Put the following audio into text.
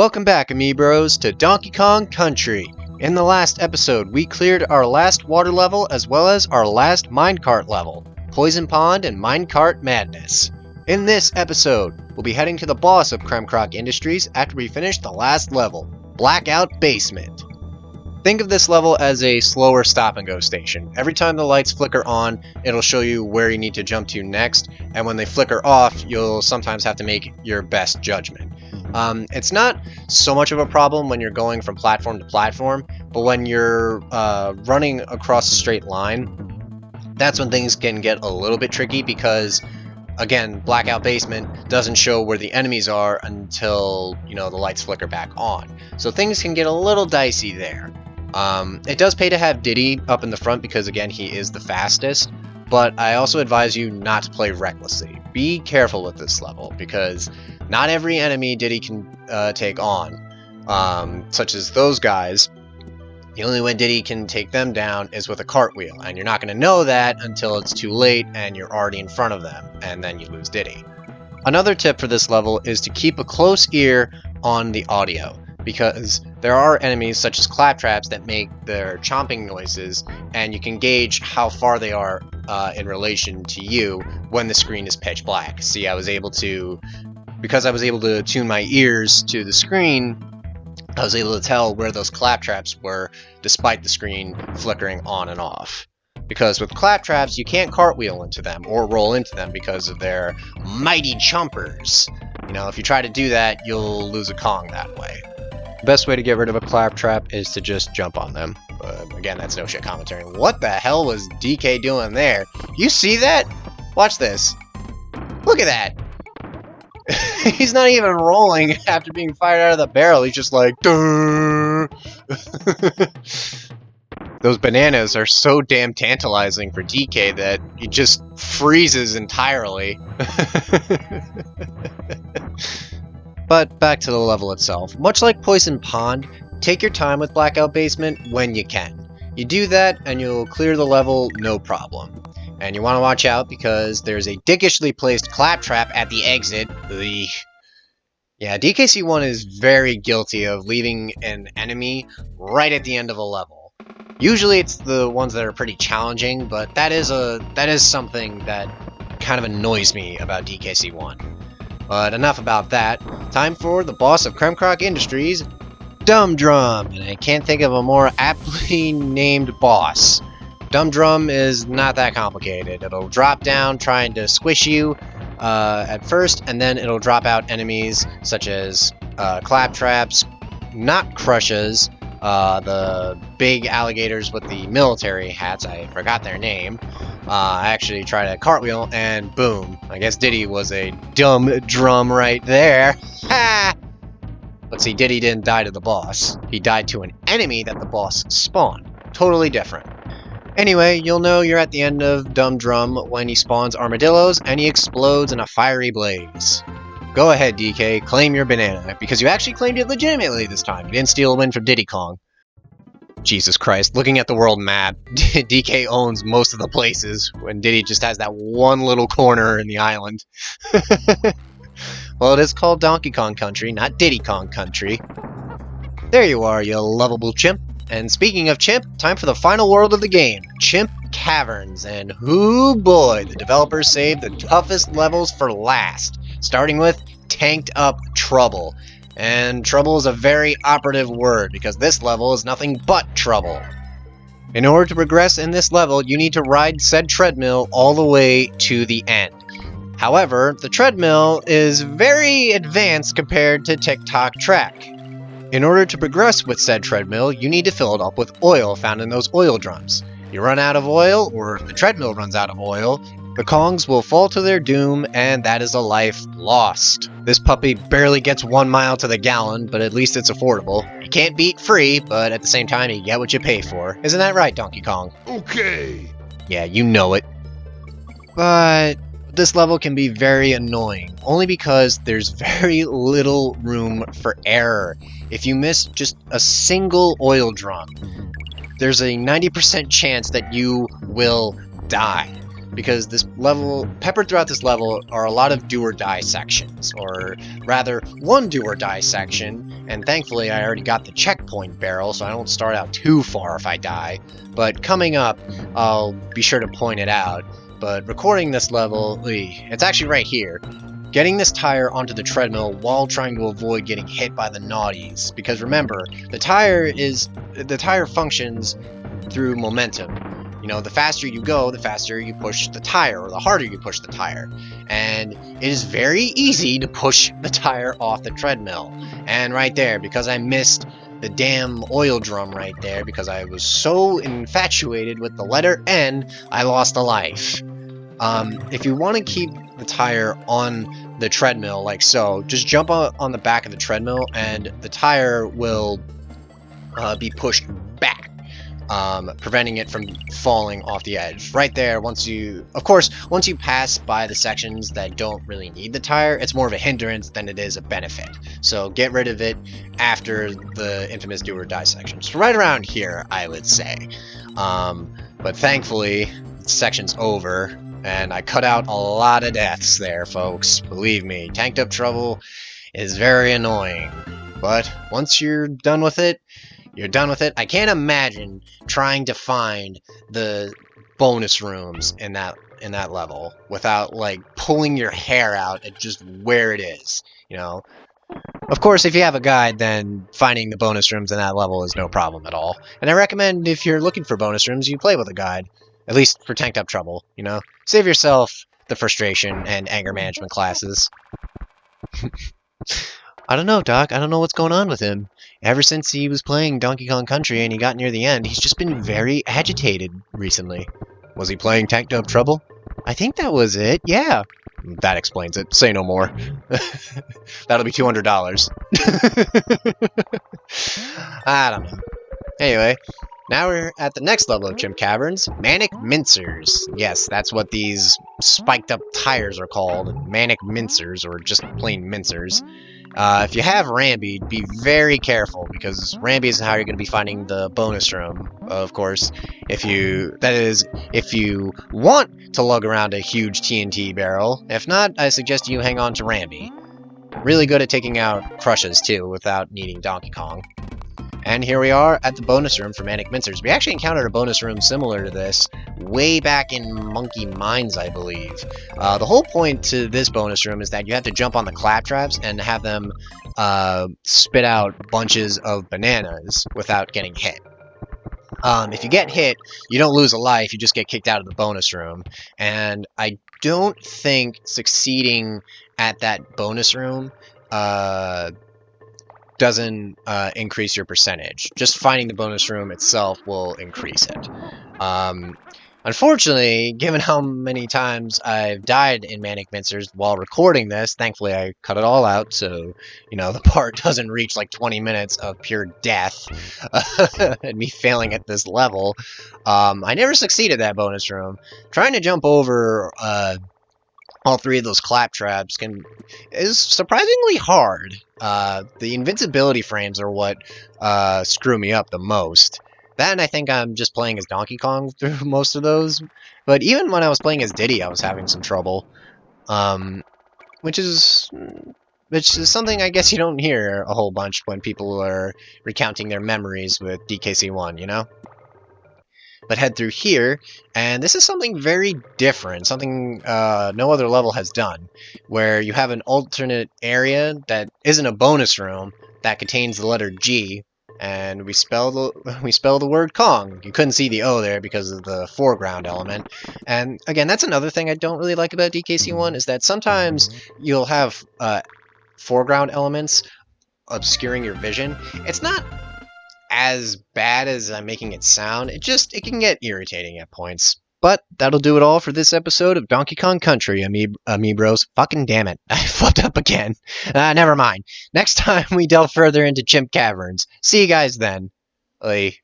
Welcome back, Amiibros, to Donkey Kong Country. In the last episode, we cleared our last water level as well as our last minecart level, Poison Pond and Minecart Madness. In this episode, we'll be heading to the boss of Kremkrock Industries after we finish the last level, Blackout Basement. Think of this level as a slower stop-and-go station. Every time the lights flicker on, it'll show you where you need to jump to next, and when they flicker off, you'll sometimes have to make your best judgment. It's not so much of a problem when you're going from platform to platform, but when you're running across a straight line, that's when things can get a little bit tricky because, again, Blackout Basement doesn't show where the enemies are until, the lights flicker back on. So things can get a little dicey there. It does pay to have Diddy up in the front because, again, he is the fastest, but I also advise you not to play recklessly. Be careful with this level because not every enemy Diddy can take on, such as those guys. The only way Diddy can take them down is with a cartwheel, and you're not going to know that until it's too late and you're already in front of them, and then you lose Diddy. Another tip for this level is to keep a close ear on the audio, because there are enemies such as claptraps that make their chomping noises, and you can gauge how far they are in relation to you when the screen is pitch black. See, because I was able to tune my ears to the screen, I was able to tell where those claptraps were despite the screen flickering on and off. Because with claptraps, you can't cartwheel into them or roll into them because of their mighty chompers. If you try to do that, you'll lose a Kong that way. The best way to get rid of a claptrap is to just jump on them. Again, that's no shit commentary. What the hell was DK doing there? You see that? Watch this. Look at that. He's not even rolling after being fired out of the barrel. He's just like, durr. Those bananas are so damn tantalizing for DK that he just freezes entirely. But back to the level itself. Much like Poison Pond, take your time with Blackout Basement when you can. You do that and you'll clear the level no problem. And you want to watch out because there's a dickishly placed claptrap at the exit. Ugh. Yeah, DKC1 is very guilty of leaving an enemy right at the end of a level. Usually it's the ones that are pretty challenging, but that is something that kind of annoys me about DKC1. But enough about that. Time for the boss of Kremkrock Industries, Dumb Drum, and I can't think of a more aptly named boss. Dumb Drum is not that complicated. It'll drop down trying to squish you at first, and then it'll drop out enemies such as claptraps, not crushes, the big alligators with the military hats, I forgot their name. I actually tried a cartwheel, and boom. I guess Diddy was a dumb drum right there. Ha! But see, Diddy didn't die to the boss. He died to an enemy that the boss spawned. Totally different. Anyway, you'll know you're at the end of Dumb Drum when he spawns armadillos and he explodes in a fiery blaze. Go ahead, DK, claim your banana, because you actually claimed it legitimately this time. You didn't steal a win from Diddy Kong. Jesus Christ, looking at the world map, DK owns most of the places, when Diddy just has that one little corner in the island. Well, it is called Donkey Kong Country, not Diddy Kong Country. There you are, you lovable chimp. And speaking of chimp, time for the final world of the game, Chimp Caverns. And hoo boy, the developers saved the toughest levels for last, starting with Tanked Up Trouble. And trouble is a very operative word, because this level is nothing but trouble. In order to progress in this level, you need to ride said treadmill all the way to the end. However, the treadmill is very advanced compared to Tick-Tock Track. In order to progress with said treadmill, you need to fill it up with oil found in those oil drums. You run out of oil, or if the treadmill runs out of oil, the Kongs will fall to their doom, and that is a life lost. This puppy barely gets 1 mile to the gallon, but at least it's affordable. You can't beat free, but at the same time, you get what you pay for. Isn't that right, Donkey Kong? Okay. Yeah, you know it. But this level can be very annoying, only because there's very little room for error. If you miss just a single oil drum, there's a 90% chance that you will die. because this level, peppered throughout this level, are a lot of do-or-die sections, or rather, one do-or-die section, and thankfully I already got the checkpoint barrel, so I don't start out too far if I die, but coming up, I'll be sure to point it out, but recording this level, it's actually right here. Getting this tire onto the treadmill while trying to avoid getting hit by the naughties, because remember, the tire functions through momentum. You know, the faster you go, the faster you push the tire, or the harder you push the tire. And it is very easy to push the tire off the treadmill. And right there, because I missed the damn oil drum right there, because I was so infatuated with the letter N, I lost a life. If you want to keep the tire on the treadmill like so, just jump on the back of the treadmill and the tire will be pushed back, preventing it from falling off the edge. Right there, once you pass by the sections that don't really need the tire, it's more of a hindrance than it is a benefit. So get rid of it after the infamous do or die section. So right around here, I would say. But thankfully, the section's over, and I cut out a lot of deaths there, folks. Believe me, tanked up trouble is very annoying. But once you're done with it, you're done with it. I can't imagine trying to find the bonus rooms in that level without like pulling your hair out at just where it is, you know. Of course, if you have a guide, then finding the bonus rooms in that level is no problem at all. And I recommend if you're looking for bonus rooms, you play with a guide. At least for tanked up trouble, you know? Save yourself the frustration and anger management classes. I don't know, Doc. I don't know what's going on with him. Ever since he was playing Donkey Kong Country and he got near the end, he's just been very agitated recently. Was he playing Tanked Up Trouble? I think that was it, yeah. That explains it. Say no more. That'll be $200. I don't know. Anyway, now we're at the next level of Chimp Caverns, Manic Mincers. Yes, that's what these spiked up tires are called, Manic Mincers, or just plain Mincers. If you have Ramby, be very careful, because Ramby is how you're going to be finding the bonus room, of course. If you want to lug around a huge TNT barrel. If not, I suggest you hang on to Ramby. Really good at taking out crushes, too, without needing Donkey Kong. And here we are at the bonus room for Manic Mincers. We actually encountered a bonus room similar to this way back in Monkey Mines, I believe. The whole point to this bonus room is that you have to jump on the claptraps and have them spit out bunches of bananas without getting hit. If you get hit, you don't lose a life, you just get kicked out of the bonus room. And I don't think succeeding at that bonus room doesn't increase your percentage. Just finding the bonus room itself will increase it. Unfortunately, given how many times I've died in Manic Mincers while recording this, thankfully I cut it all out, so, you know, the part doesn't reach like 20 minutes of pure death and me failing at this level. I never succeeded that bonus room. Trying to jump over all three of those claptraps is surprisingly hard. The invincibility frames are what screw me up the most. That, and I think I'm just playing as Donkey Kong through most of those. But even when I was playing as Diddy, I was having some trouble. Which is something I guess you don't hear a whole bunch when people are recounting their memories with DKC1, you know? But head through here, and this is something very different, something no other level has done, where you have an alternate area that isn't a bonus room that contains the letter G, and we spell the word Kong. You couldn't see the O there because of the foreground element. And again, that's another thing I don't really like about DKC1, is that sometimes you'll have foreground elements obscuring your vision. It's not as bad as I'm making it sound. It can get irritating at points. But that'll do it all for this episode of Donkey Kong Country, Amiibros. Fucking damn it. I fucked up again. Never mind. Next time we delve further into Chimp Caverns. See you guys then. Like...